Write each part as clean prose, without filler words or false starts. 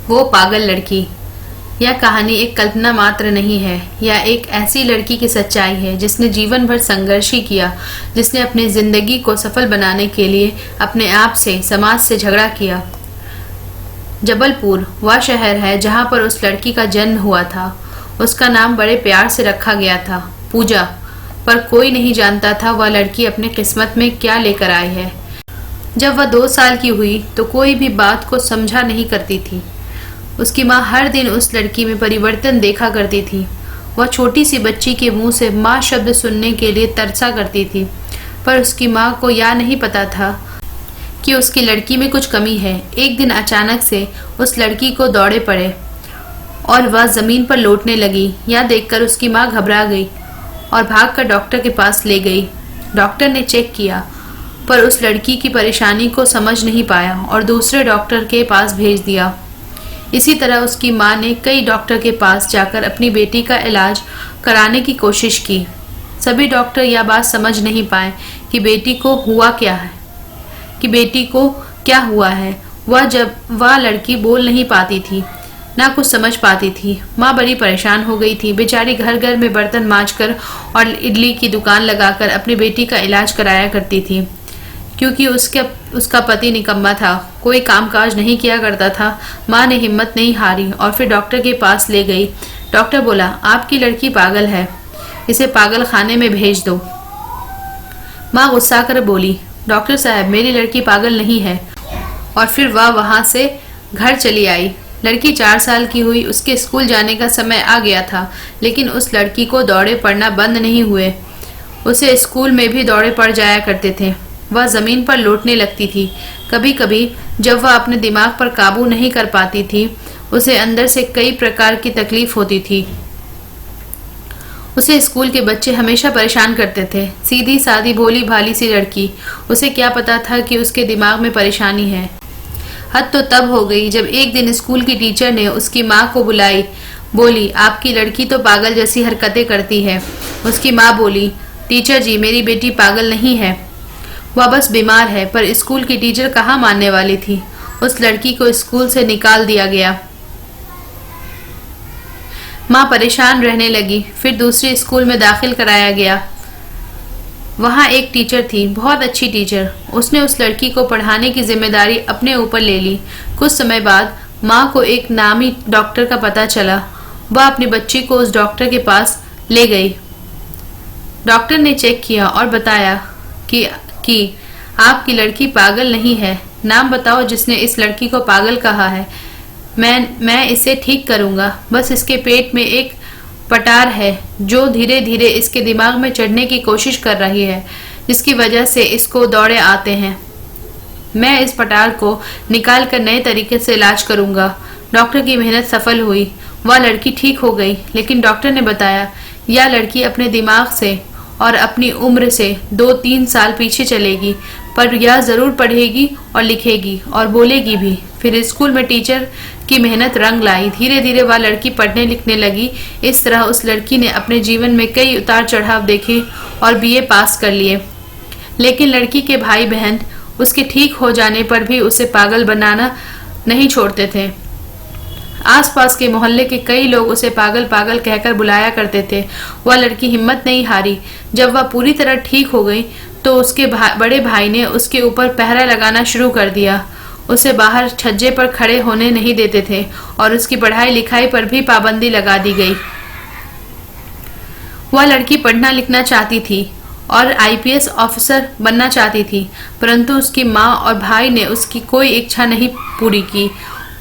वो पागल लड़की। यह कहानी एक कल्पना मात्र नहीं है। यह एक ऐसी लड़की की सच्चाई है जिसने जीवन भर संघर्ष ही किया, जिसने अपनी जिंदगी को सफल बनाने के लिए अपने आप से, समाज से झगड़ा किया। जबलपुर वह शहर है जहां पर उस लड़की का जन्म हुआ था। उसका नाम बड़े प्यार से रखा गया था, पूजा। पर कोई नहीं जानता था वह लड़की अपने किस्मत में क्या लेकर आई है। जब वह 2 साल की हुई तो कोई भी बात को समझा नहीं करती थी। उसकी माँ हर दिन उस लड़की में परिवर्तन देखा करती थी। वह छोटी सी बच्ची के मुंह से माँ शब्द सुनने के लिए तरसा करती थी, पर उसकी माँ को यह नहीं पता था कि उसकी लड़की में कुछ कमी है। एक दिन अचानक से उस लड़की को दौड़े पड़े और वह जमीन पर लौटने लगी। यह देखकर उसकी माँ घबरा गई और भागकर डॉक्टर के पास ले गई। डॉक्टर ने चेक किया पर उस लड़की की परेशानी को समझ नहीं पाया और दूसरे डॉक्टर के पास भेज दिया। इसी तरह उसकी माँ ने कई डॉक्टर के पास जाकर अपनी बेटी का इलाज कराने की कोशिश की। सभी डॉक्टर यह बात समझ नहीं पाए कि बेटी को क्या हुआ है। वह लड़की बोल नहीं पाती थी, ना कुछ समझ पाती थी। माँ बड़ी परेशान हो गई थी। बेचारी घर घर में बर्तन मांजकर और इडली की दुकान लगाकर अपनी बेटी का इलाज कराया करती थी, क्योंकि उसका पति निकम्मा था, कोई कामकाज नहीं किया करता था। माँ ने हिम्मत नहीं हारी और फिर डॉक्टर के पास ले गई। डॉक्टर बोला, आपकी लड़की पागल है, इसे पागल खाने में भेज दो। माँ गुस्सा कर बोली, डॉक्टर साहब मेरी लड़की पागल नहीं है। और फिर वह वहां से घर चली आई। लड़की 4 साल की हुई। उसके स्कूल जाने का समय आ गया था, लेकिन उस लड़की को दौरे पड़ना बंद नहीं हुए। उसे स्कूल में भी दौरे पड़ जाया करते थे। वह जमीन पर लौटने लगती थी। कभी कभी जब वह अपने दिमाग पर काबू नहीं कर पाती थी, उसे अंदर से कई प्रकार की तकलीफ होती थी। उसे स्कूल के बच्चे हमेशा परेशान करते थे। सीधी सादी भोली भाली सी लड़की, उसे क्या पता था कि उसके दिमाग में परेशानी है। हद तो तब हो गई जब एक दिन स्कूल की टीचर ने उसकी माँ को बुलाई। बोली, आपकी लड़की तो पागल जैसी हरकतें करती है। उसकी माँ बोली, टीचर जी मेरी बेटी पागल नहीं है, वह बस बीमार है। पर स्कूल की टीचर कहाँ मानने वाली थी। उस लड़की को स्कूल से निकाल दिया गया। माँ परेशान रहने लगी। फिर दूसरे स्कूल में दाखिल कराया गया। वहाँ एक टीचर थी, बहुत अच्छी टीचर। उसने उस लड़की को पढ़ाने की जिम्मेदारी अपने ऊपर ले ली। कुछ समय बाद माँ को एक नामी डॉक्टर का पता चला। वह अपनी बच्ची को उस डॉक्टर के पास ले गई। डॉक्टर ने चेक किया और बताया कि आपकी लड़की पागल नहीं है। नाम बताओ जिसने इस लड़की को पागल कहा है। मैं इसे ठीक करूंगा। बस इसके पेट में एक पटार है जो धीरे धीरे इसके दिमाग में चढ़ने की कोशिश कर रही है, जिसकी वजह से इसको दौड़े आते हैं। मैं इस पटार को निकाल कर नए तरीके से इलाज करूंगा। डॉक्टर की मेहनत सफल हुई। वह लड़की ठीक हो गई, लेकिन डॉक्टर ने बताया यह लड़की अपने दिमाग से और अपनी उम्र से 2-3 साल पीछे चलेगी, पर यह जरूर पढ़ेगी और लिखेगी और बोलेगी भी। फिर स्कूल में टीचर की मेहनत रंग लाई। धीरे धीरे वह लड़की पढ़ने लिखने लगी। इस तरह उस लड़की ने अपने जीवन में कई उतार चढ़ाव देखे और बीए पास कर लिए। लेकिन लड़की के भाई बहन उसके ठीक हो जाने पर भी उसे पागल बनाना नहीं छोड़ते थे। आसपास के मोहल्ले के कई लोग उसे पागल पागल कहकर बुलाया करते थे। वह लड़की हिम्मत नहीं हारी। जब वह पूरी तरह ठीक हो गई तो उसके बड़े भाई ने उसके ऊपर पहरा लगाना शुरू कर दिया। उसे बाहर छज्जे पर खड़े होने नहीं देते थे और उसकी पढ़ाई लिखाई पर भी पाबंदी लगा दी गई। वह लड़की पढ़ना लिखना चाहती थी और आईपीएस ऑफिसर बनना चाहती थी, परंतु उसकी माँ और भाई ने उसकी कोई इच्छा नहीं पूरी की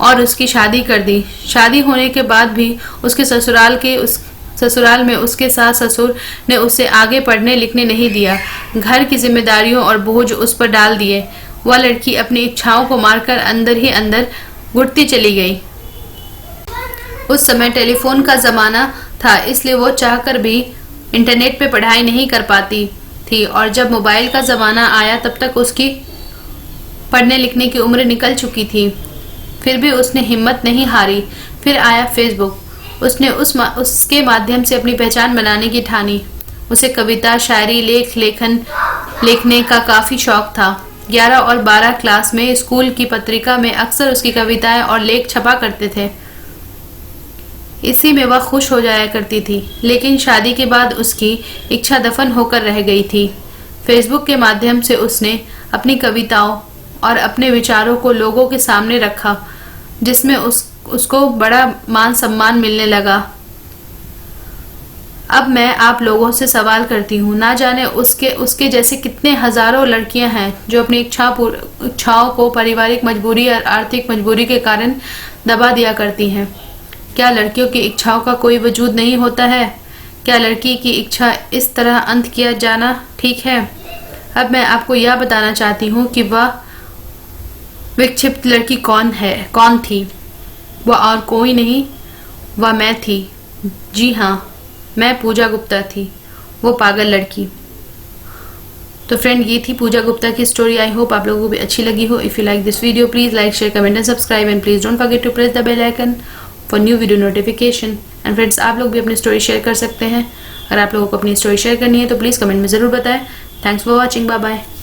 और उसकी शादी कर दी। शादी होने के बाद भी उसके ससुराल में उसके सास ससुर ने उसे आगे पढ़ने लिखने नहीं दिया। घर की जिम्मेदारियों और बोझ उस पर डाल दिए। वह लड़की अपनी इच्छाओं को मारकर अंदर ही अंदर घुटती चली गई। उस समय टेलीफोन का जमाना था, इसलिए वो चाहकर भी इंटरनेट पे पढ़ाई नहीं कर पाती थी। और जब मोबाइल का जमाना आया तब तक उसकी पढ़ने लिखने की उम्र निकल चुकी थी। फिर भी उसने हिम्मत नहीं हारी। फिर आया फेसबुक। उसने उसके माध्यम से अपनी पहचान बनाने की ठानी। उसे कविता, शायरी, लेखने का काफी शौक था। 11 और 12 क्लास में स्कूल की पत्रिका में अक्सर उसकी कविताएं और लेख छपा करते थे। इसी में वह खुश हो जाया करती थी, लेकिन शादी के बाद उसकी इच्छा दफन होकर रह गई थी। फेसबुक के माध्यम से उसने अपनी कविताओं और अपने विचारों को लोगों के सामने रखा, जिसमें उसको बड़ा मान सम्मान मिलने लगा। अब मैं आप लोगों से सवाल करती हूँ, ना जाने उसके जैसे कितने हजारों लड़कियां हैं जो अपनी इच्छाओं को पारिवारिक मजबूरी और आर्थिक मजबूरी के कारण दबा दिया करती हैं। क्या लड़कियों की इच्छाओं का कोई वजूद नहीं होता है? क्या लड़की की इच्छा इस तरह अंत किया जाना ठीक है? अब मैं आपको यह बताना चाहती हूँ कि वह विक्षिप्त लड़की कौन थी। वह और कोई नहीं, वह मैं थी। जी हाँ, मैं पूजा गुप्ता थी, वो पागल लड़की। तो फ्रेंड, ये थी पूजा गुप्ता की स्टोरी। आई होप आप लोगों को भी अच्छी लगी हो। If you like this video, please like, share, comment and subscribe, and please don't forget to press the bell icon for new video notification. And friends, आप लोग भी अपनी स्टोरी शेयर कर सकते हैं। अगर आप लोगों को अपनी स्टोरी शेयर करनी है तो प्लीज कमेंट में जरूर बताएं। Thanks for watching. Bye bye.